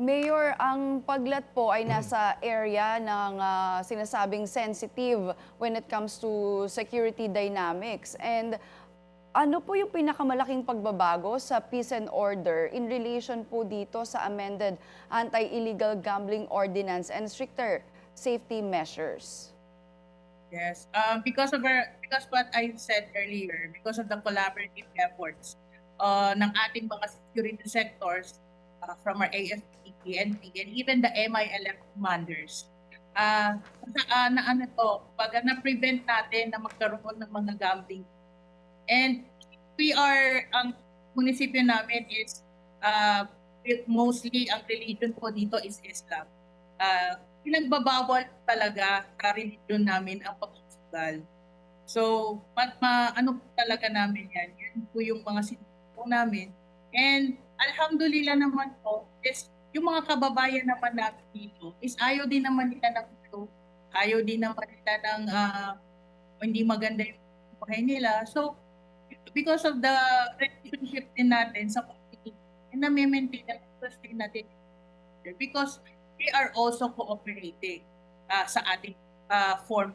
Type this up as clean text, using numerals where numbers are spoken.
Mayor, ang paglat po ay nasa area ng sinasabing sensitive when it comes to security dynamics. And ano po yung pinakamalaking pagbabago sa peace and order in relation po dito sa amended Anti-Illegal Gambling Ordinance and stricter safety measures? Yes, because what I said earlier, because of the collaborative efforts ng ating mga security sectors from our AFP, PNP, and even the MILF commanders, uh, na ano to, pag na-prevent natin na magkaroon ng mga gambling. And ang munisipyo namin is mostly ang religion po dito is Islam. Pinagbabawal talaga sa religion namin ang pagsusugal. So, ano po talaga namin yan. Yan po yung mga sinunod namin. And alhamdulillah naman po, is yung mga kababayan naman natin dito is ayaw din naman nila ng gusto. Ayaw din naman nila ng hindi maganda yung buhay nila. So, because of the relationship din natin sa community, na-maintain at sustain natin because they are also cooperating sa ating form